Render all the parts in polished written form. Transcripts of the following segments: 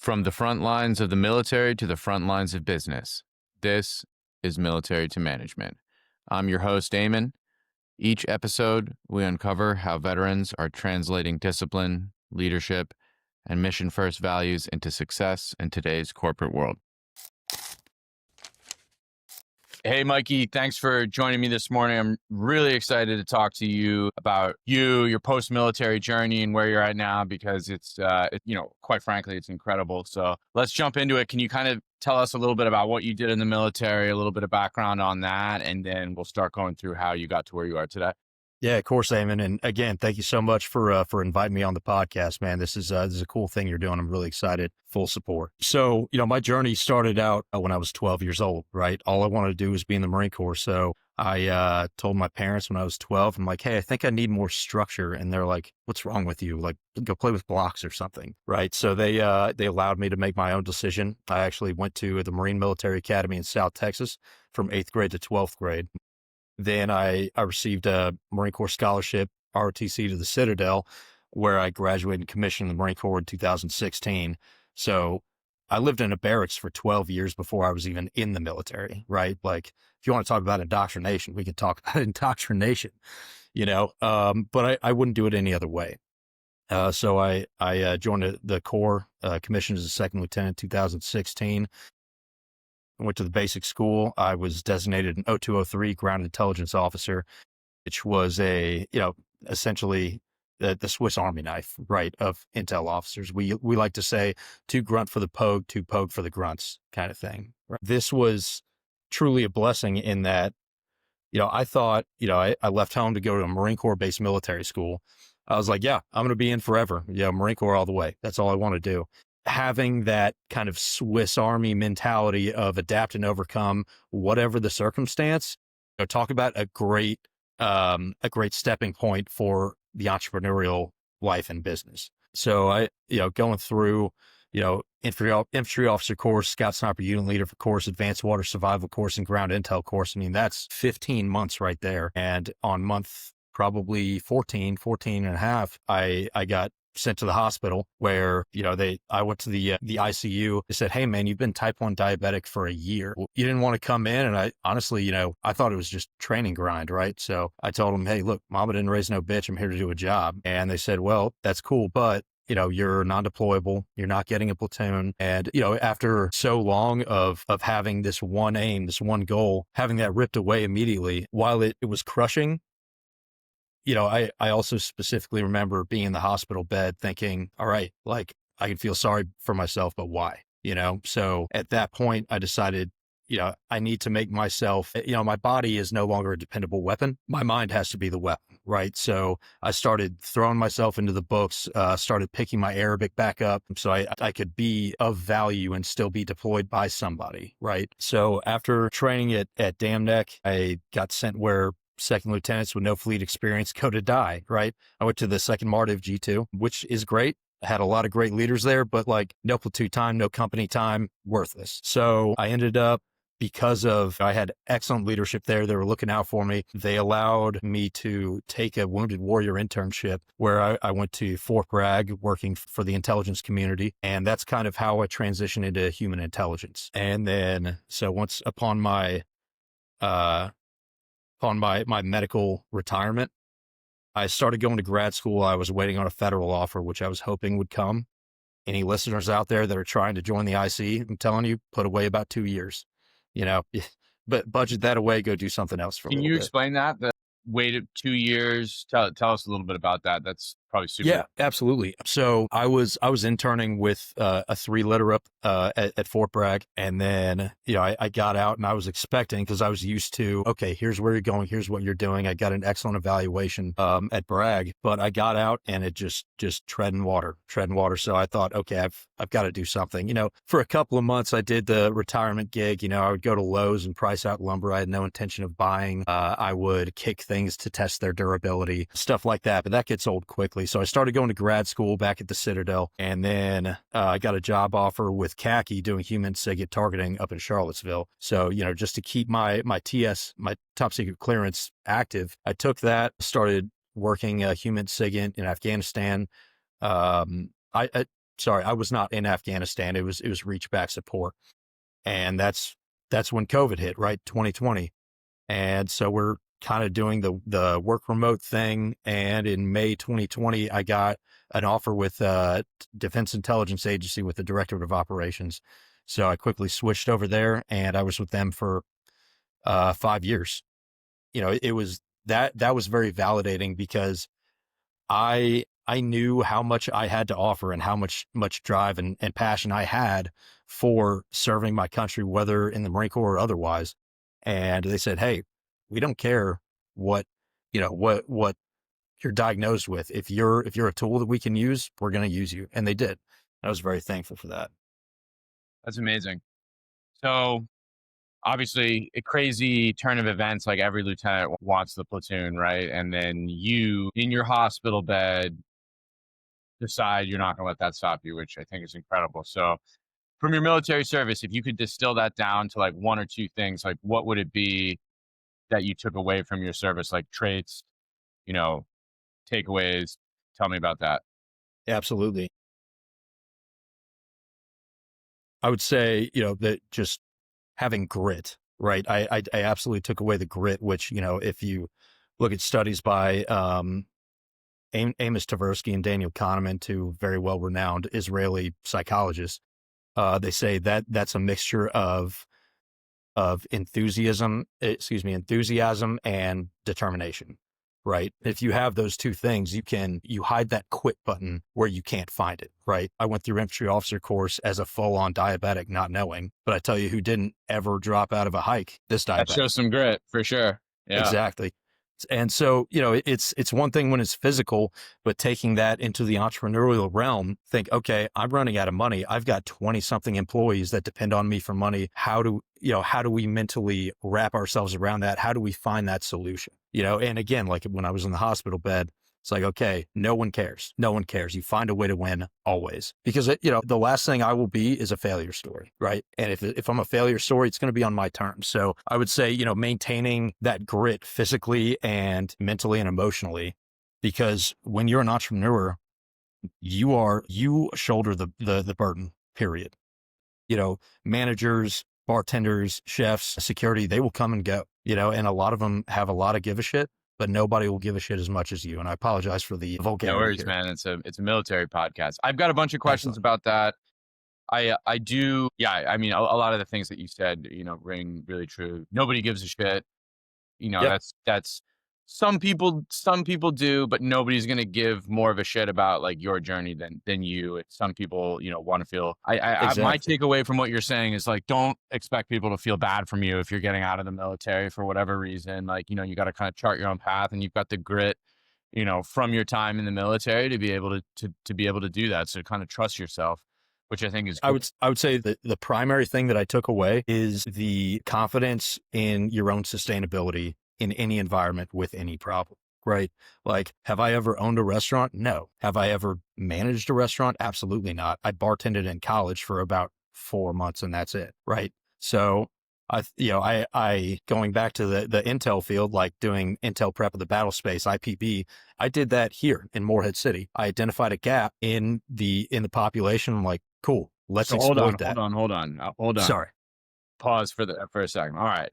From the front lines of the military to the front lines of business, this is Military to Management. I'm your host, Eamon. Each episode, we uncover how veterans are translating discipline, leadership, and mission-first values into success in today's corporate world. Hey, Mikey, thanks for joining me this morning. I'm really excited to talk to you about your post-military journey and where you're at now, because it's, quite frankly, it's incredible. So let's jump into it. Can you kind of tell us a little bit about what you did in the military, a little bit of background on that, and then we'll start going through how you got to where you are today? Yeah, of course, Eamon. And again, thank you so much for inviting me on the podcast, man. This is a cool thing you're doing. I'm really excited. Full support. So, my journey started out when I was 12 years old, right? All I wanted to do was be in the Marine Corps. So I told my parents when I was 12, I'm like, hey, I think I need more structure. And they're like, what's wrong with you? Like, go play with blocks or something, right? So they allowed me to make my own decision. I actually went to the Marine Military Academy in South Texas from 8th grade to 12th grade. Then I received a Marine Corps scholarship, ROTC, to the Citadel, where I graduated and commissioned in the Marine Corps in 2016. So I lived in a barracks for 12 years before I was even in the military, right? Like, if you want to talk about indoctrination, we could talk about indoctrination, but I wouldn't do it any other way. So I joined the Corps, commissioned as a second lieutenant in 2016. I went to the basic school. I was designated an 0203 ground intelligence officer, which was essentially the Swiss Army knife, right, of intel officers. We like to say 2 grunt for the pogue, 2 pogue for the grunts kind of thing. Right? This was truly a blessing in that, I thought, I left home to go to a Marine Corps based military school. I was like, yeah, I'm going to be in forever. Yeah, Marine Corps all the way. That's all I want to do. Having that kind of Swiss Army mentality of adapt and overcome whatever the circumstance, talk about a great stepping point for the entrepreneurial life and business. So I, going through, infantry officer course, scout sniper unit leader course, advanced water survival course, and ground intel course. I mean, that's 15 months right there. And on month probably 14 and a half, I got sent to the hospital where, I went to the ICU. They said, hey man, you've been type 1 diabetic for a year. You didn't want to come in. And I honestly, I thought it was just training grind, right? So I told them, hey, look, mama didn't raise no bitch. I'm here to do a job. And they said, well, that's cool, but you're non-deployable. You're not getting a platoon. And, after so long of having this one aim, this one goal, having that ripped away immediately, while it was crushing, I also specifically remember being in the hospital bed thinking, all right, like I can feel sorry for myself, but why? So at that point I decided, I need to make myself, my body is no longer a dependable weapon. My mind has to be the weapon, right? So I started throwing myself into the books, started picking my Arabic back up so I could be of value and still be deployed by somebody, right? So after training at Dam Neck, I got sent where second lieutenants with no fleet experience go to die, right? I went to the 2nd Mardiv G2, which is great. I had a lot of great leaders there, but like no platoon time, no company time, worthless. So I ended up, because I had excellent leadership there, they were looking out for me. They allowed me to take a wounded warrior internship where I went to Fort Bragg working for the intelligence community. And that's kind of how I transitioned into human intelligence. And then, so once upon my medical retirement, I started going to grad school. I was waiting on a federal offer, which I was hoping would come. Any listeners out there that are trying to join the IC, I'm telling you, put away about 2 years, but budget that away, go do something else for a little bit. Can you explain that? The waited 2 years. Tell us a little bit about that. That's probably super. Yeah, absolutely. So I was interning with a 3 letter up at Fort Bragg, and then I got out, and I was expecting, because I was used to, okay, here's where you're going, here's what you're doing. I got an excellent evaluation at Bragg, but I got out and it just treading water. So I thought, okay, I've got to do something. For a couple of months I did the retirement gig. I would go to Lowe's and price out lumber. I had no intention of buying. I would kick things to test their durability, stuff like that, but that gets old quickly. So I started going to grad school back at the Citadel, and then I got a job offer with Khaki doing human SIGINT targeting up in Charlottesville. So, just to keep my TS, my top secret clearance active, I took that, started working human SIGINT in Afghanistan. sorry, I was not in Afghanistan. It was reach back support. And that's when COVID hit, right? 2020. And so we're kind of doing the work remote thing. And in May 2020, I got an offer with Defense Intelligence Agency with the Directorate of Operations. So I quickly switched over there, and I was with them for 5 years. It was that was very validating because I knew how much I had to offer and how much drive and passion I had for serving my country, whether in the Marine Corps or otherwise. And they said, "Hey, we don't care what what you're diagnosed with. If you're a tool that we can use, we're going to use you." And they did. I was very thankful for that. That's amazing. So obviously a crazy turn of events, like every lieutenant wants the platoon, right? And then you in your hospital bed decide you're not going to let that stop you, which I think is incredible. So from your military service, if you could distill that down to like one or two things, like what would it be that you took away from your service, like traits, you know, takeaways? Tell me about that. Absolutely. I would say, that just having grit, right? I absolutely took away the grit, which, if you look at studies by Amos Tversky and Daniel Kahneman, two very well-renowned Israeli psychologists, they say that that's a mixture of enthusiasm and determination, right? If you have those two things, you hide that quit button where you can't find it, right? I went through infantry officer course as a full-on diabetic, not knowing, but I tell you who didn't ever drop out of a hike, this That diabetic. shows some grit for sure. Yeah. Exactly. And so, it's one thing when it's physical, but taking that into the entrepreneurial realm, think, okay, I'm running out of money. I've got 20 something employees that depend on me for money. How do we mentally wrap ourselves around that? How do we find that solution? And again, like when I was in the hospital bed, it's like, okay, no one cares. No one cares. You find a way to win always, because the last thing I will be is a failure story, right? And if I'm a failure story, it's going to be on my terms. So I would say, maintaining that grit physically and mentally and emotionally, because when you're an entrepreneur, you shoulder the burden, period. Managers, bartenders, chefs, security, they will come and go, and a lot of them have a lot of give a shit, but nobody will give a shit as much as you. And I apologize for the vulgarity. No worries, here. man. It's a military podcast. I've got a bunch of questions about that. I do. Yeah. I mean, a lot of the things that you said, ring really true. Nobody gives a shit. Yep. That's some people do, but nobody's going to give more of a shit about like your journey than you. Some people, want to feel, Exactly. my takeaway from what you're saying is like, don't expect people to feel bad from you if you're getting out of the military for whatever reason. Like, you got to kind of chart your own path, and you've got the grit, from your time in the military to be able to be able to do that. So kind of trust yourself, which I think is cool. I would say that the primary thing that I took away is the confidence in your own sustainability in any environment with any problem, right? Like, have I ever owned a restaurant? No. Have I ever managed a restaurant? Absolutely not. I bartended in college for about 4 months, and that's it, right? So I going back to the intel field, like doing intel prep of the Battlespace, IPB, I did that here in Morehead City. I identified a gap in the population. I'm like, cool, let's exploit that. Hold on. Sorry. Pause for a second. All right.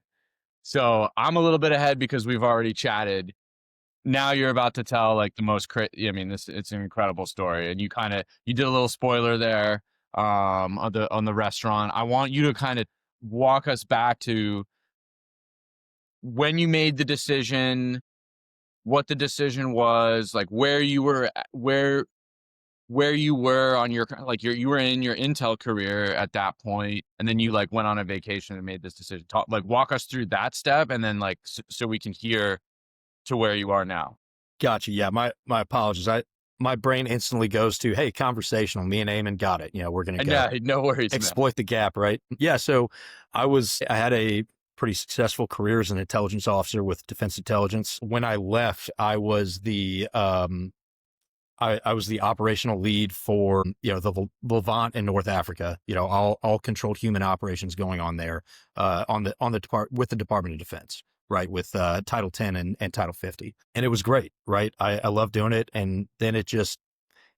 So I'm a little bit ahead because we've already chatted. Now you're about to tell like the most I mean, it's an incredible story, and you did a little spoiler there on the restaurant. I want you to kind of walk us back to when you made the decision, what the decision was, like where you were on your, like you were in your intel career at that point, and then you like went on a vacation and made this decision. Walk us through that step, and then like so we can hear to where you are now. Gotcha. Yeah, my apologies. My brain instantly goes to, hey, conversational. Me and Eamon got it. We're gonna go. Yeah, no worries. Exploit the gap, right? Yeah. So I had a pretty successful career as an intelligence officer with Defense Intelligence. When I left, I was the I was the operational lead for the Levant in North Africa. All controlled human operations going on there with the Department of Defense, right, with Title 10 and Title 50, and it was great, right? I love doing it, and then it just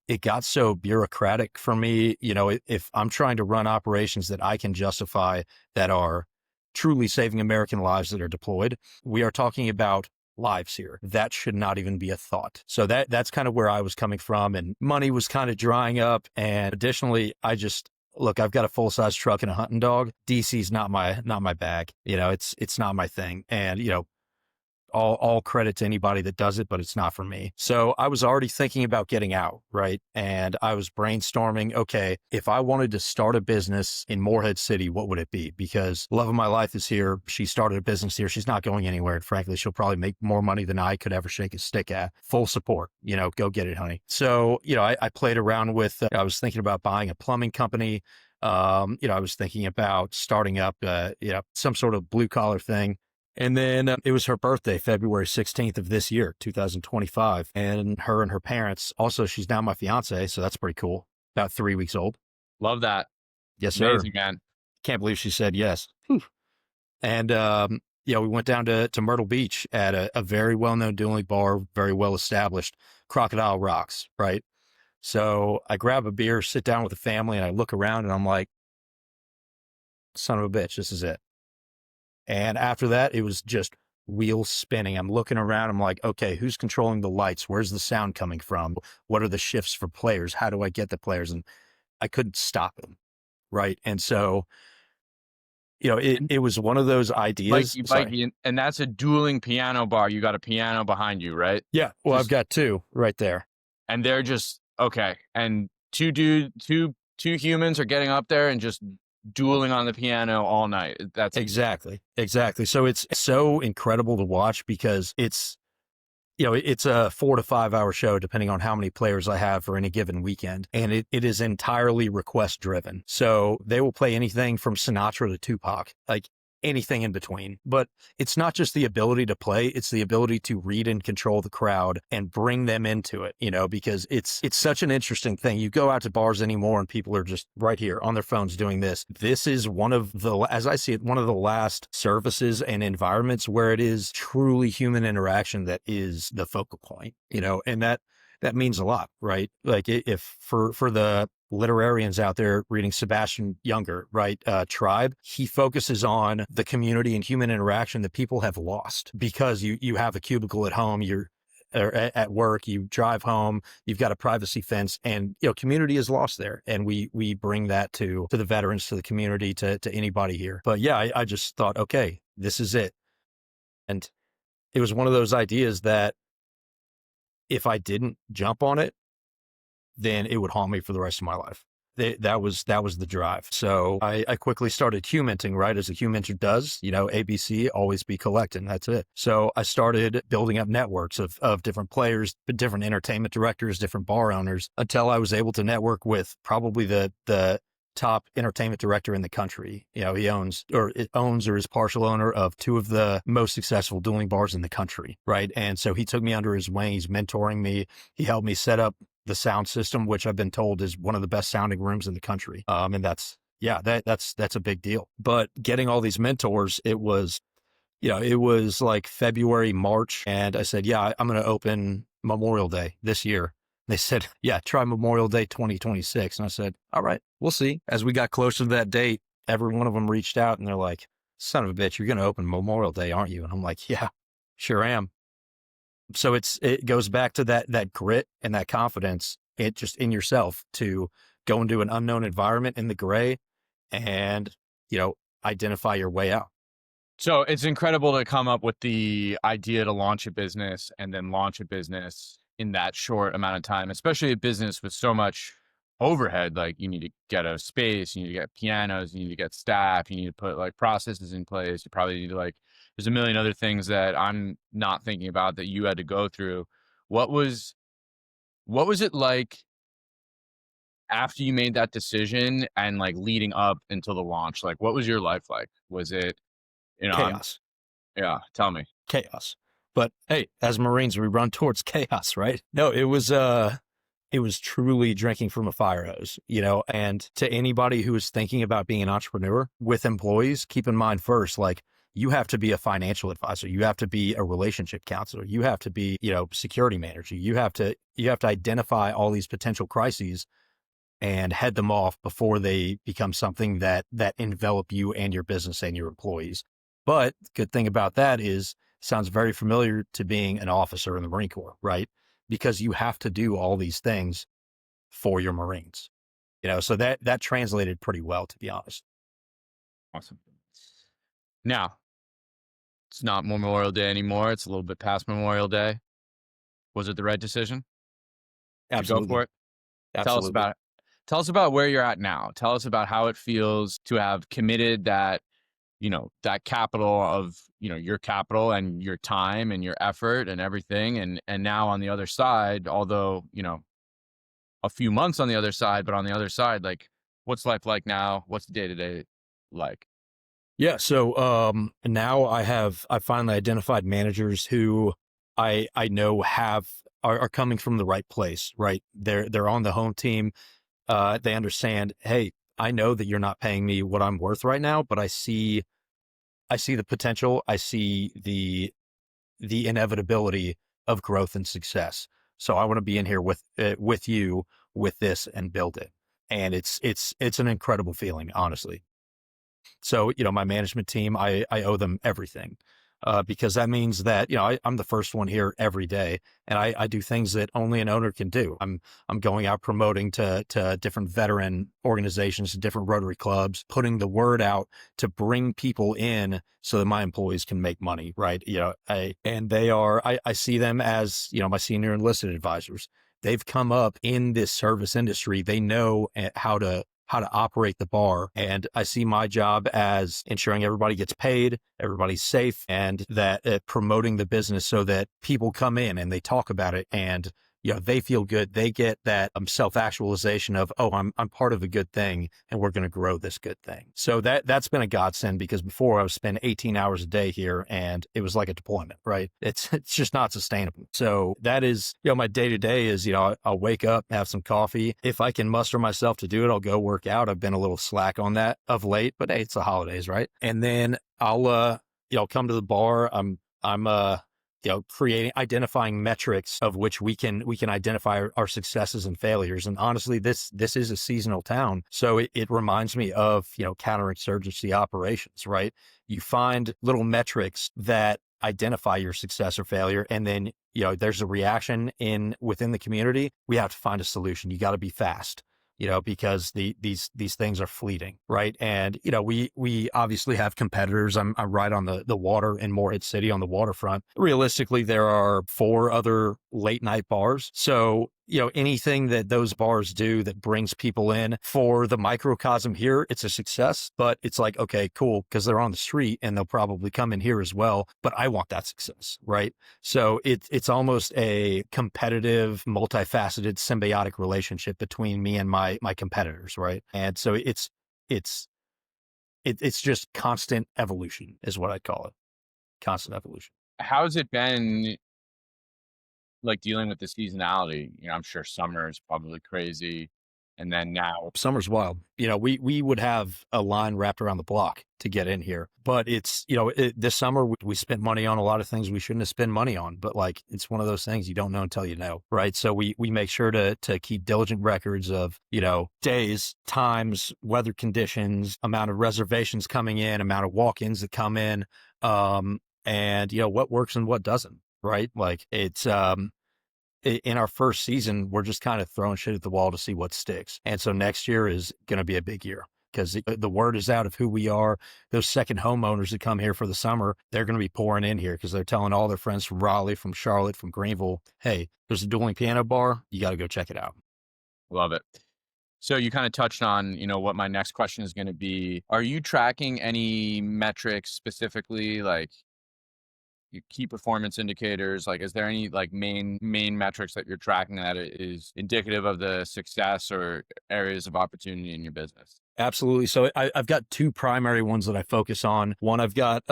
it got so bureaucratic for me. If I'm trying to run operations that I can justify that are truly saving American lives that are deployed, we are talking about lives here. That should not even be a thought. So that's kind of where I was coming from, and money was kind of drying up. And additionally, look, I've got a full-size truck and a hunting dog. DC's not my bag. It's not my thing. And, all credit to anybody that does it, but it's not for me. So I was already thinking about getting out, right? And I was brainstorming, okay, if I wanted to start a business in Morehead City, what would it be? Because love of my life is here. She started a business here. She's not going anywhere. And frankly, she'll probably make more money than I could ever shake a stick at. Full support, go get it, honey. So, I played around with, I was thinking about buying a plumbing company. I was thinking about starting up, some sort of blue collar thing. And then it was her birthday, February 16th of this year, 2025. And her parents, also, she's now my fiance. So that's pretty cool. About 3 weeks old. Love that. Yes, sir. Amazing, man. Can't believe she said yes. Whew. And, we went down to Myrtle Beach at a very well-known dueling bar, very well-established, Crocodile Rocks, right? So I grab a beer, sit down with the family, and I look around and I'm like, son of a bitch, this is it. And after that, it was just wheels spinning. I'm looking around. I'm like, okay, who's controlling the lights? Where's the sound coming from? What are the shifts for players? How do I get the players? And I couldn't stop them. Right. And so, it was one of those ideas. Mikey, and that's a dueling piano bar. You got a piano behind you, right? Yeah. Well, I've got two right there. And they're just, okay. And two humans are getting up there and just dueling on the piano all night. That's exactly. So it's so incredible to watch because it's a 4 to 5 hour show, depending on how many players I have for any given weekend. And it is entirely request driven. So they will play anything from Sinatra to Tupac, like anything in between. But it's not just the ability to play, it's the ability to read and control the crowd and bring them into it, because it's such an interesting thing. You go out to bars anymore and people are just right here on their phones doing this. This is as I see it, one of the last services and environments where it is truly human interaction that is the focal point, and that means a lot, right? Like if for the literarians out there reading Sebastian Junger, right? Tribe, he focuses on the community and human interaction that people have lost because you have a cubicle at home, or at work, you drive home, you've got a privacy fence, and community is lost there. And we bring that to the veterans, to the community, to anybody here. But yeah, I just thought, okay, this is it. And it was one of those ideas that if I didn't jump on it, then it would haunt me for the rest of my life. That was the drive. So I quickly started huminting, right? As a huminter does, ABC, always be collecting. That's it. So I started building up networks of different players, different entertainment directors, different bar owners, until I was able to network with probably the top entertainment director in the country. He owns or is partial owner of two of the most successful dueling bars in the country, right? And so he took me under his wing. He's mentoring me. He helped me set up the sound system, which I've been told is one of the best sounding rooms in the country. And that's a big deal. But getting all these mentors, it was like February, March. And I said, yeah, I'm going to open Memorial Day this year. They said, yeah, try Memorial Day 2026. And I said, all right, we'll see. As we got closer to that date, every one of them reached out and they're like, son of a bitch, you're going to open Memorial Day, aren't you? And I'm like, yeah, sure am. So it goes back to that grit and that confidence, just in yourself, to go into an unknown environment in the gray and, identify your way out. So it's incredible to come up with the idea to launch a business and then launch a business in that short amount of time, especially a business with so much overhead. Like you need to get a space, you need to get pianos, you need to get staff, you need to put like processes in place. You probably need to there's a million other things that I'm not thinking about that you had to go through. What was it like after you made that decision and leading up until the launch? Like, what was your life like? Was it, chaos? Yeah. Tell me. Chaos. But hey, as Marines, we run towards chaos, right? No, it was truly drinking from a fire hose, and to anybody who is thinking about being an entrepreneur with employees, keep in mind first, you have to be a financial advisor. You have to be a relationship counselor. You have to be, security manager. You have to identify all these potential crises and head them off before they become something that envelop you and your business and your employees. But the good thing about that is sounds very familiar to being an officer in the Marine Corps, right? Because you have to do all these things for your Marines. So that translated pretty well, to be honest. Awesome. Now, it's not Memorial Day anymore. It's a little bit past Memorial Day. Was it the right decision to go Absolutely. for it? Tell us Absolutely. about it. Tell us about where you're at now. Tell us about how it feels to have committed that, that capital of, your capital and your time and your effort and everything. And now on the other side, although, a few months on the other side, but on the other side, like, what's life like now? What's the day-to-day like? Yeah. So now I finally identified managers who I know are coming from the right place, right? They're on the home team. They understand, hey, I know that you're not paying me what I'm worth right now, but I see the potential. I see the inevitability of growth and success. So I want to be in here with you with this and build it. And it's an incredible feeling, honestly. So, my management team, I owe them everything. Because that means that, I'm the first one here every day, and I do things that only an owner can do. I'm going out promoting to different veteran organizations, different Rotary clubs, putting the word out to bring people in so that my employees can make money, right? I see them as, my senior enlisted advisors. They've come up in this service industry. They know how to operate the bar. And I see my job as ensuring everybody gets paid, everybody's safe, and that promoting the business so that people come in and they talk about it and, they feel good. They get that self-actualization of, oh, I'm part of a good thing and we're going to grow this good thing. So that's been a godsend, because before I was spending 18 hours a day here and it was like a deployment, right? It's just not sustainable. So that is, my day to day is, I'll wake up, have some coffee. If I can muster myself to do it, I'll go work out. I've been a little slack on that of late, but hey, it's the holidays, right? And then I'll come to the bar. I'm identifying metrics of which we can identify our successes and failures. And honestly, this is a seasonal town. So it reminds me of, counterinsurgency operations, right? You find little metrics that identify your success or failure. And then, there's a reaction within the community. We have to find a solution. You got to be fast. Because these things are fleeting, right? And, we obviously have competitors. I'm right on the water in Morehead City on the waterfront. Realistically, there are 4 other late night bars. So, anything that those bars do that brings people in for the microcosm here, it's a success. But it's like, okay, cool, because they're on the street and they'll probably come in here as well. But I want that success, right? So it's almost a competitive, multifaceted, symbiotic relationship between me and my competitors, right? And so it's just constant evolution is what I'd call it. Constant evolution. How's it been, like, dealing with the seasonality? I'm sure summer is probably crazy. And then now Summer's wild. We would have a line wrapped around the block to get in here, but it's, this summer we spent money on a lot of things we shouldn't have spent money on, but like, it's one of those things you don't know until you know, right? So we make sure to keep diligent records of, days, times, weather conditions, amount of reservations coming in, amount of walk-ins that come in, and what works and what doesn't, right? Like it's, in our first season, we're just kind of throwing shit at the wall to see what sticks. And so next year is going to be a big year because the word is out of who we are. Those second homeowners that come here for the summer, they're going to be pouring in here because they're telling all their friends from Raleigh, from Charlotte, from Greenville, hey, there's a Dueling piano bar. You got to go check it out. Love it. So you kind of touched on, what my next question is going to be. Are you tracking any metrics specifically, like key performance indicators? Like, is there any like main metrics that you're tracking that is indicative of the success or areas of opportunity in your business? Absolutely. So I've got 2 primary ones that I focus on. One, I've got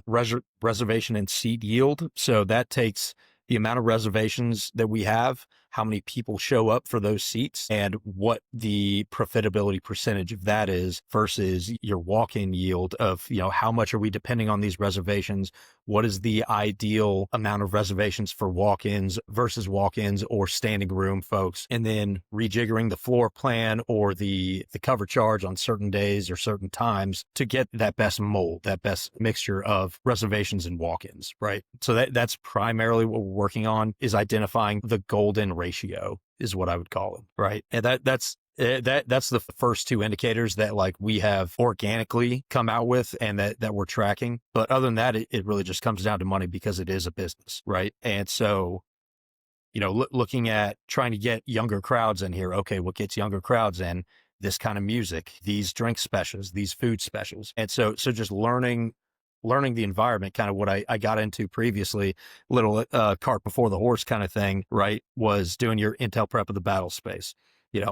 reservation and seat yield. So that takes the amount of reservations that we have, how many people show up for those seats and what the profitability percentage of that is versus your walk-in yield of, how much are we depending on these reservations? What is the ideal amount of reservations for walk-ins versus walk-ins or standing room folks? And then rejiggering the floor plan or the cover charge on certain days or certain times to get that best mold, that best mixture of reservations and walk-ins, right? So that's primarily what we're working on, is identifying the golden ratio is what I would call it, right? And that's the first two indicators that like we have organically come out with and that we're tracking. But other than that, it really just comes down to money because it is a business, right? And so, looking at trying to get younger crowds in here. Okay, what gets younger crowds in? This kind of music, these drink specials, these food specials. And so just learning the environment, kind of what I got into previously, little cart before the horse kind of thing, right? Was doing your intel prep of the battle space.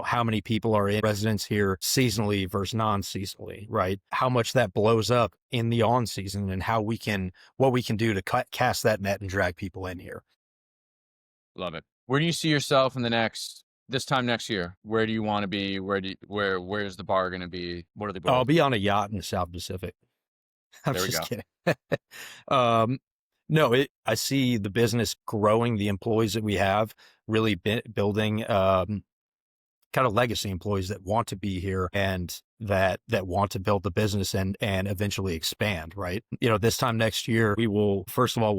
How many people are in residence here seasonally versus non-seasonally, right? How much that blows up in the on season and what we can do to cast that net and drag people in here. Love it. Where do you see yourself in this time next year? Where do you want to be? Where's the bar going to be? What are the goals? I'll be on a yacht in the South Pacific. I'm just kidding. No, I see the business growing, the employees that we have really building, kind of legacy employees that want to be here and that want to build the business and eventually expand, right? This time next year, we'll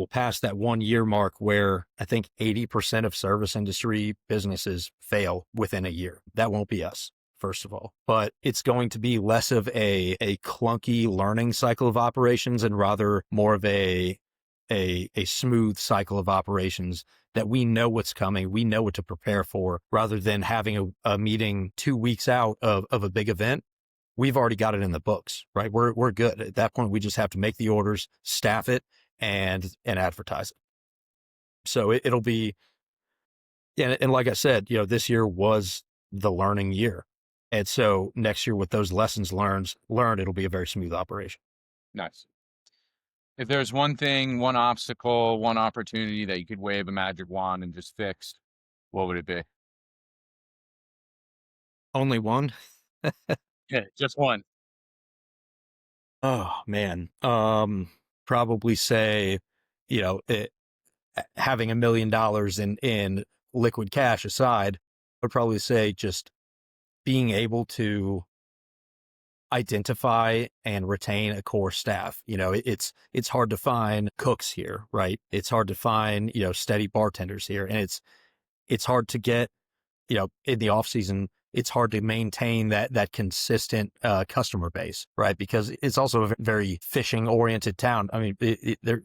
pass that 1 year mark where I think 80% of service industry businesses fail within a year. That won't be us, first of all, but it's going to be less of a clunky learning cycle of operations and rather more of a smooth cycle of operations that we know what's coming, we know what to prepare for, rather than having a meeting 2 weeks out of a big event. We've already got it in the books, right? We're good. At that point, we just have to make the orders, staff it, and advertise it. So it'll be, and like I said, this year was the learning year. And so next year with those lessons learned, it'll be a very smooth operation. Nice. If there's one thing, one obstacle, one opportunity that you could wave a magic wand and just fix, what would it be? Only one? Yeah, just one. Oh man. Probably say, having $1 million in liquid cash aside, would probably say just being able to identify and retain a core staff. It's hard to find cooks here, right? It's hard to find, steady bartenders here. And it's hard to get, in the off season, it's hard to maintain that consistent customer base, right? Because it's also a very fishing oriented town. I mean,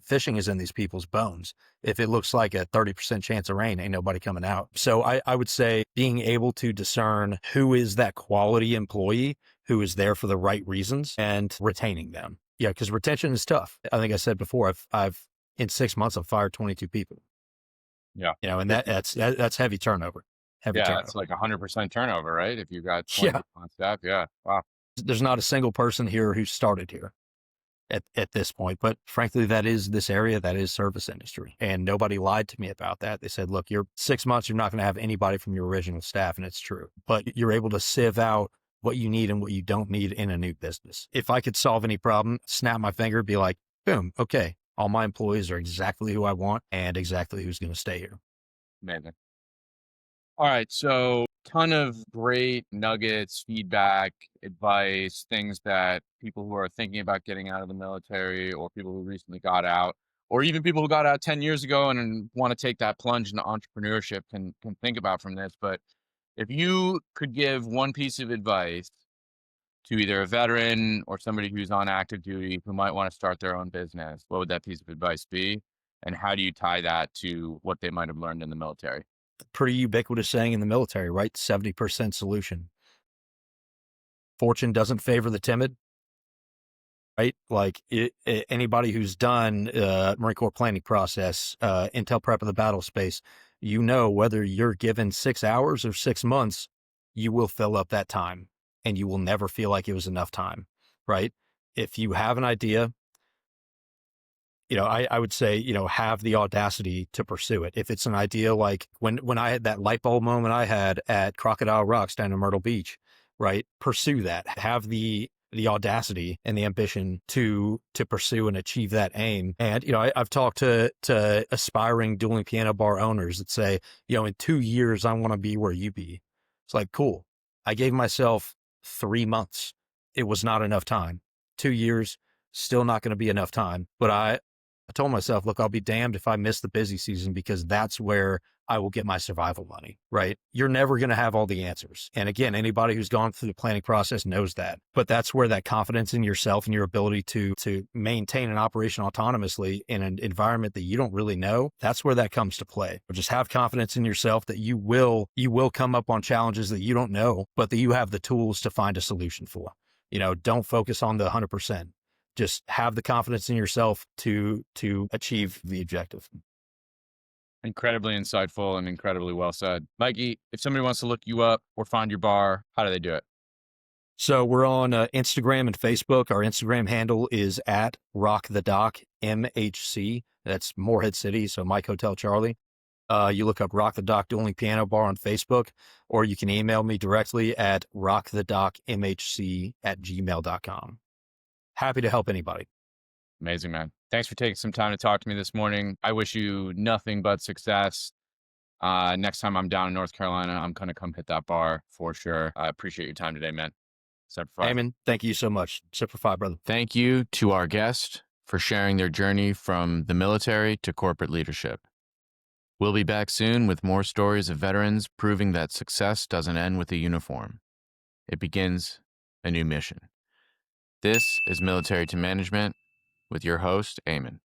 fishing is in these people's bones. If it looks like a 30% chance of rain, ain't nobody coming out. So I would say being able to discern who is that quality employee who is there for the right reasons and retaining them. Yeah, because retention is tough. I think I said before, I've in 6 months, I've fired 22 people. Yeah. And that's heavy turnover. It's like 100% turnover, right? If you got 20 on staff. Yeah. Wow. There's not a single person here who started here at this point. But frankly, that is this area, that is service industry. And nobody lied to me about that. They said, look, you're 6 months, you're not going to have anybody from your original staff. And it's true. But you're able to sieve out what you need and what you don't need in a new business. If I could solve any problem, snap my finger, be like, boom, okay, all my employees are exactly who I want and exactly who's going to stay here. Amazing. All right. So ton of great nuggets, feedback, advice, things that people who are thinking about getting out of the military or people who recently got out, or even people who got out 10 years ago and want to take that plunge into entrepreneurship can think about from this. But if you could give one piece of advice to either a veteran or somebody who's on active duty who might want to start their own business, what would that piece of advice be? And how do you tie that to what they might have learned in the military? Pretty ubiquitous saying in the military, right? 70% solution. Fortune doesn't favor the timid, right? Like anybody who's done Marine Corps planning process, intel prep of the battle space, whether you're given 6 hours or 6 months, you will fill up that time and you will never feel like it was enough time, right? If you have an idea, I would say, have the audacity to pursue it. If it's an idea like when I had that light bulb moment I had at Crocodile Rocks down in Myrtle Beach, right? Pursue that. Have the audacity and the ambition to pursue and achieve that aim. And, I've talked to aspiring dueling piano bar owners that say, in 2 years, I want to be where you be. It's like, cool. I gave myself 3 months. It was not enough time. 2 years, still not going to be enough time. But I told myself, look, I'll be damned if I miss the busy season, because that's where I will get my survival money, right? You're never going to have all the answers. And again, anybody who's gone through the planning process knows that. But that's where that confidence in yourself and your ability to maintain an operation autonomously in an environment that you don't really know, that's where that comes to play. Or just have confidence in yourself that you will come up on challenges that you don't know, but that you have the tools to find a solution for. Don't focus on the 100%. Just have the confidence in yourself to achieve the objective. Incredibly insightful and incredibly well said. Mikey, if somebody wants to look you up or find your bar, how do they do it? So we're on Instagram and Facebook. Our Instagram handle is at Rock the Dock MHC. That's Morehead City, so Mike Hotel Charlie. You look up Rock the Dock Dueling Piano Bar on Facebook, or you can email me directly at rockthedockmhc@gmail.com. Happy to help anybody. Amazing, man. Thanks for taking some time to talk to me this morning. I wish you nothing but success. Next time I'm down in North Carolina, I'm going to come hit that bar for sure. I appreciate your time today, man. Semper Fi. Eamon, thank you so much. Semper Fi, brother. Thank you to our guest for sharing their journey from the military to corporate leadership. We'll be back soon with more stories of veterans proving that success doesn't end with a uniform. It begins a new mission. This is Military to Management with your host, Eamon.